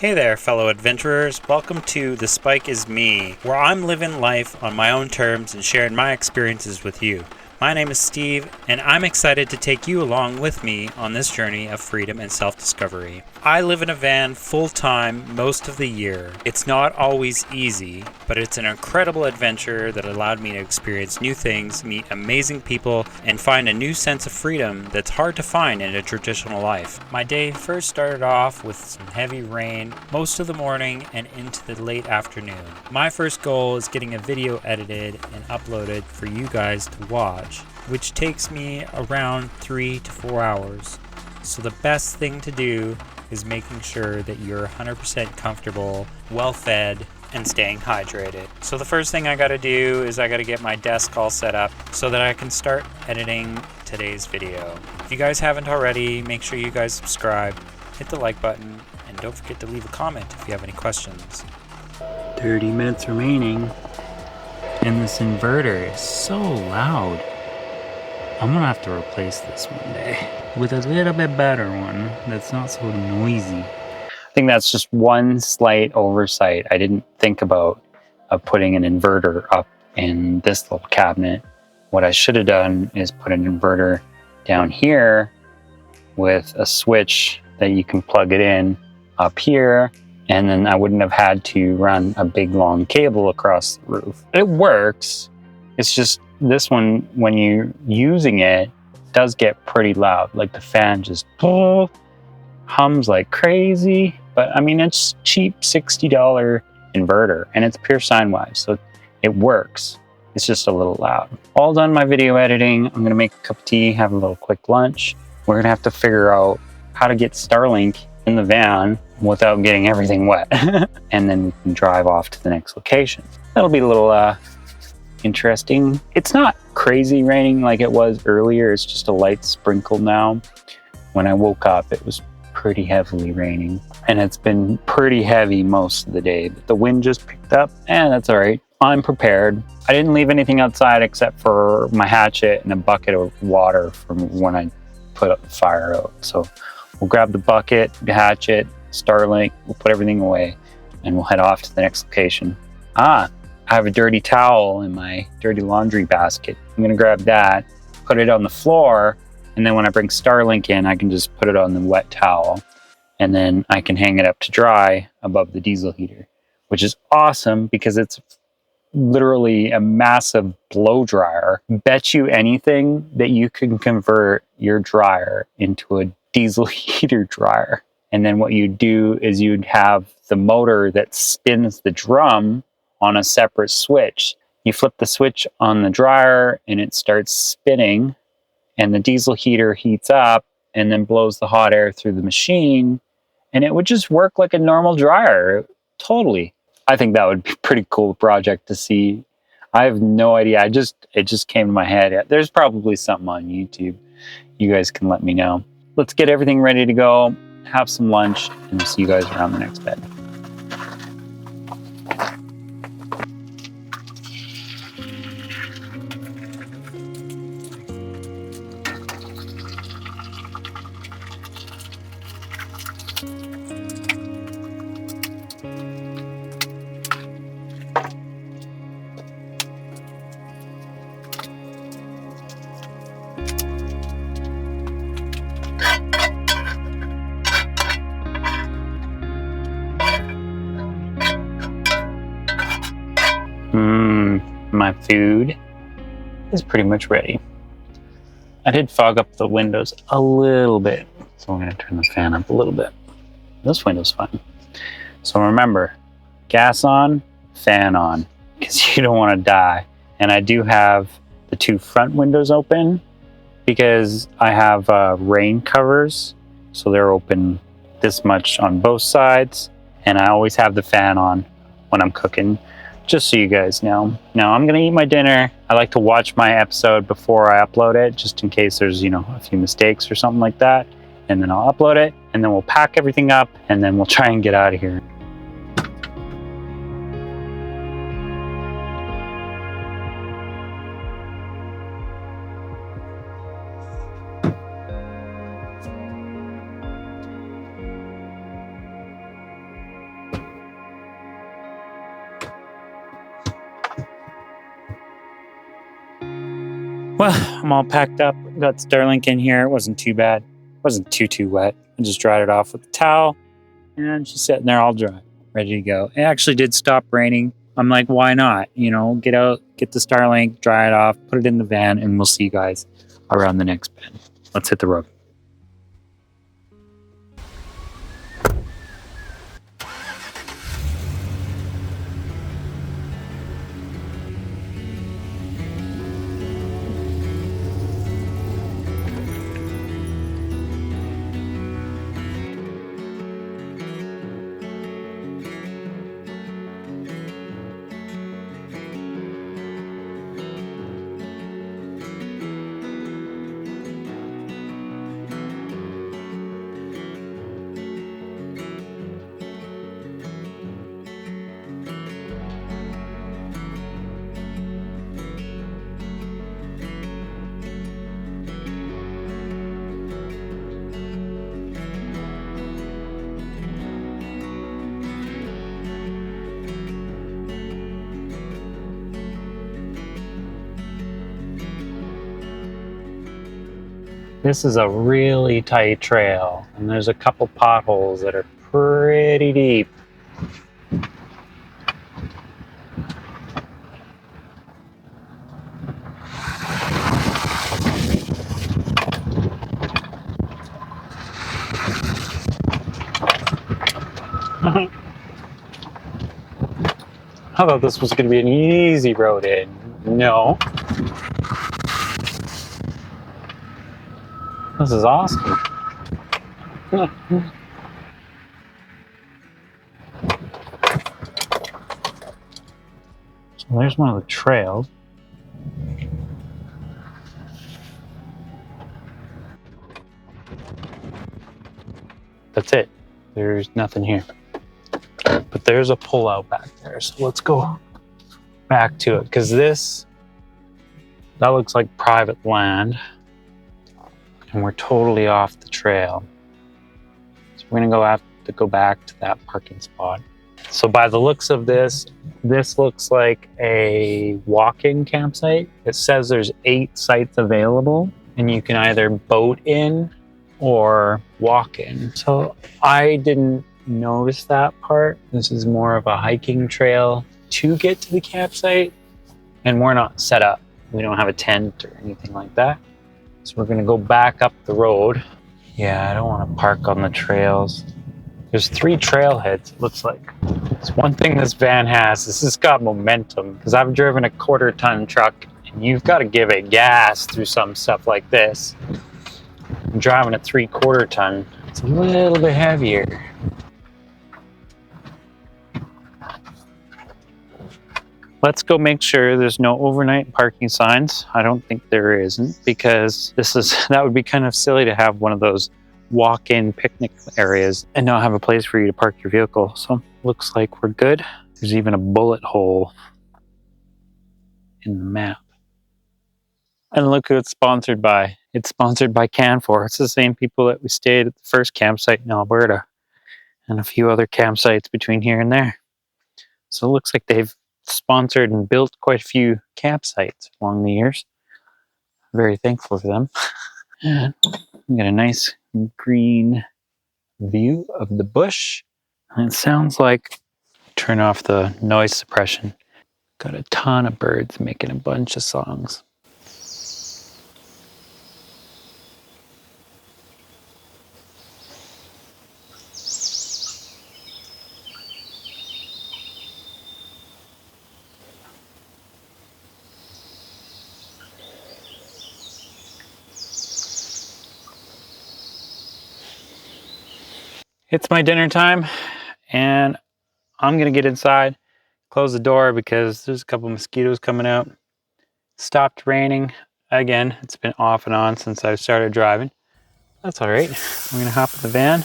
Hey there, fellow adventurers. Welcome to The Spike is Me, where I'm living life on my own terms and sharing my experiences with you. My name is Steve, and I'm excited to take you along with me on this journey of freedom and self-discovery. I live in a van full-time most of the year. It's not always easy, but it's an incredible adventure that allowed me to experience new things, meet amazing people, and find a new sense of freedom that's hard to find in a traditional life. My day first started off with some heavy rain most of the morning and into the late afternoon. My first goal is getting a video edited and uploaded for you guys to watch, which takes me around 3 to 4 hours. So the best thing to do is making sure that you're 100% comfortable, well fed, and staying hydrated. So the first thing I gotta do is I gotta get my desk all set up so that I can start editing today's video. If you guys haven't already, make sure you guys subscribe, hit the like button, and don't forget to leave a comment if you have any questions. 30 minutes remaining, and this inverter is so loud. I'm gonna have to replace this one day with a little bit better one that's not so noisy. I think that's just one slight oversight I didn't think about of putting an inverter up in this little cabinet. What I should have done is put an inverter down here with a switch that you can plug it in up here, and then I wouldn't have had to run a big long cable across the roof. It works. It's just this one, when you're using it, does get pretty loud. Like the fan just hums like crazy. But I mean, it's cheap $60 inverter and it's pure sine wave, so it works. It's just a little loud. All done my video editing. I'm gonna make a cup of tea, have a little quick lunch. We're gonna have to figure out how to get Starlink in the van without getting everything wet. And then we can drive off to the next location. That'll be a little interesting. It's not crazy raining like it was earlier. It's just a light sprinkle now. When I woke up, it was pretty heavily raining, and it's been pretty heavy most of the day, but the wind just picked up, and that's all right. I'm prepared. I didn't leave anything outside except for my hatchet and a bucket of water from when I put up the fire out. So we'll grab the bucket, the hatchet, Starlink, we'll put everything away, and we'll head off to the next location. I have a dirty towel in my dirty laundry basket. I'm gonna grab that, put it on the floor, and then when I bring Starlink in, I can just put it on the wet towel, and then I can hang it up to dry above the diesel heater, which is awesome because it's literally a massive blow dryer. Bet you anything that you can convert your dryer into a diesel heater dryer. And then what you'd do is you'd have the motor that spins the drum on a separate switch. You flip the switch on the dryer and it starts spinning, and the diesel heater heats up and then blows the hot air through the machine, and it would just work like a normal dryer. Totally. I think that would be a pretty cool project to see. I have no idea. It just came to my head. There's probably something on YouTube. You guys can let me know. Let's get everything ready to go, have some lunch, and see you guys around the next bed. My food is pretty much ready. I did fog up the windows a little bit, so I'm going to turn the fan up a little bit. This window's fine. So remember, gas on, fan on, because you don't want to die. And I do have the 2 front windows open because I have rain covers, so they're open this much on both sides, and I always have the fan on when I'm cooking, just so you guys know. Now I'm gonna eat my dinner. I like to watch my episode before I upload it, just in case there's, a few mistakes or something like that. And then I'll upload it, and then we'll pack everything up, and then we'll try and get out of here. Well, I'm all packed up. Got Starlink in here. It wasn't too bad. It wasn't too wet. I just dried it off with a towel, and she's sitting there all dry, ready to go. It actually did stop raining. I'm like, why not? You know, get out, get the Starlink, dry it off, put it in the van, and we'll see you guys around the next bend. Let's hit the road. This is a really tight trail, and there's a couple potholes that are pretty deep. I thought this was going to be an easy road in. No. This is awesome. So there's one of the trails. That's it. There's nothing here. But there's a pull-out back there. So let's go back to it, because that looks like private land. And we're totally off the trail. So we're gonna have to go back to that parking spot. So by the looks of this looks like a walk-in campsite. It says there's 8 sites available, and you can either boat in or walk in. So I didn't notice that part. This is more of a hiking trail to get to the campsite, and we're not set up. We don't have a tent or anything like that. So we're gonna go back up the road. Yeah, I don't want to park on the trails. There's 3 trailheads, it looks like. It's one thing this van has. This has got momentum, because I've driven a 1/4-ton truck, and you've got to give it gas through some stuff like this. I'm driving a 3/4 ton. It's a little bit heavier. Let's go make sure there's no overnight parking signs. I don't think there isn't, because that would be kind of silly to have one of those walk-in picnic areas and not have a place for you to park your vehicle. So looks like we're good. There's even a bullet hole in the map. And look who it's sponsored by. It's sponsored by Canfor. It's the same people that we stayed at the first campsite in Alberta, and a few other campsites between here and there. So it looks like they've sponsored and built quite a few campsites along the years. Very thankful for them. And we got a nice green view of the bush. And it sounds like, turn off the noise suppression. Got a ton of birds making a bunch of songs. It's my dinner time, and I'm gonna get inside, close the door because there's a couple mosquitoes coming out. Stopped raining again. It's been off and on since I started driving. That's all right. We're gonna hop in the van,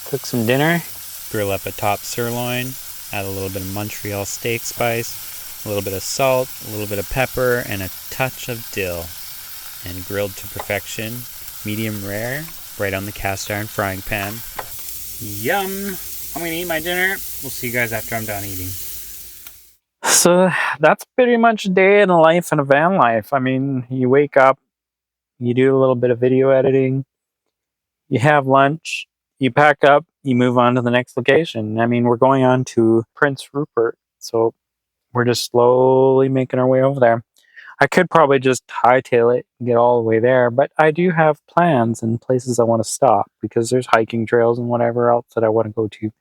cook some dinner, grill up a top sirloin, add a little bit of Montreal steak spice, a little bit of salt, a little bit of pepper, and a touch of dill, and grilled to perfection, medium rare, right on the cast iron frying pan. Yum! I'm gonna eat my dinner. We'll see you guys after I'm done eating. So that's pretty much a day in the life in a van life. I mean, you wake up, you do a little bit of video editing, you have lunch, you pack up, you move on to the next location. I mean, we're going on to Prince Rupert, so we're just slowly making our way over there. I could probably just hightail it and get all the way there, but I do have plans and places I want to stop because there's hiking trails and whatever else that I want to go to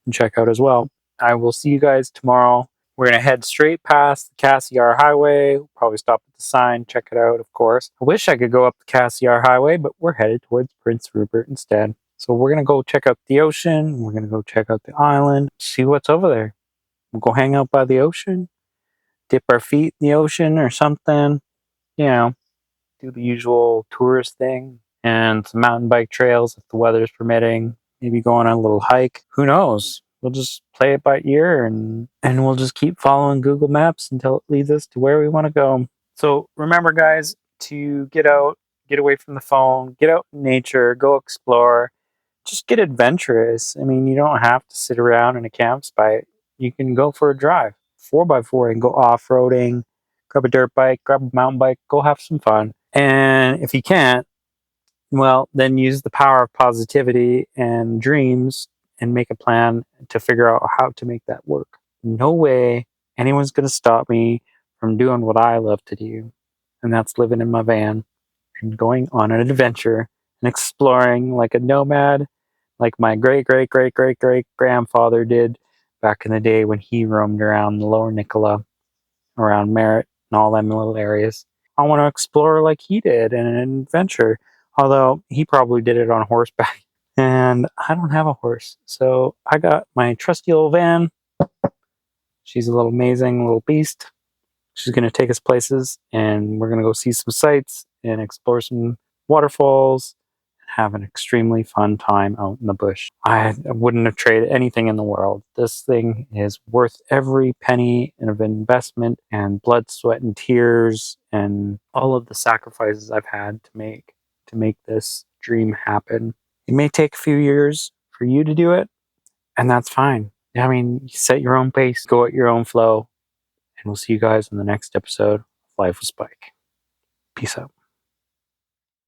and check out as well. I will see you guys tomorrow. We're going to head straight past the Cassiar Highway. We'll probably stop at the sign, check it out, of course. I wish I could go up the Cassiar Highway, but we're headed towards Prince Rupert instead. So we're going to go check out the ocean. We're going to go check out the island, see what's over there. We'll go hang out by the ocean, dip our feet in the ocean or something, you know, do the usual tourist thing, and some mountain bike trails if the weather's permitting, maybe go on a little hike. Who knows? We'll just play it by ear and we'll just keep following Google Maps until it leads us to where we want to go. So remember, guys, to get out, get away from the phone, get out in nature, go explore, just get adventurous. I mean, you don't have to sit around in a campsite. You can go for a drive, 4x4, and go off-roading, grab a dirt bike, grab a mountain bike, go have some fun. And if you can't, well, then use the power of positivity and dreams and make a plan to figure out how to make that work. No way anyone's going to stop me from doing what I love to do, and that's living in my van and going on an adventure and exploring like a nomad, like my great great great great great grandfather did back in the day when he roamed around the lower Nicola, around Merritt and all them little areas. I want to explore like he did in an adventure, although he probably did it on horseback. And I don't have a horse, so I got my trusty old van. She's a little amazing little beast. She's going to take us places, and we're going to go see some sights and explore some waterfalls, have an extremely fun time out in the bush. I wouldn't have traded anything in the world. This thing is worth every penny of investment and blood, sweat, and tears, and all of the sacrifices I've had to make this dream happen. It may take a few years for you to do it, and that's fine. I mean, you set your own pace, go at your own flow, and we'll see you guys in the next episode of Life with Spike. Peace out.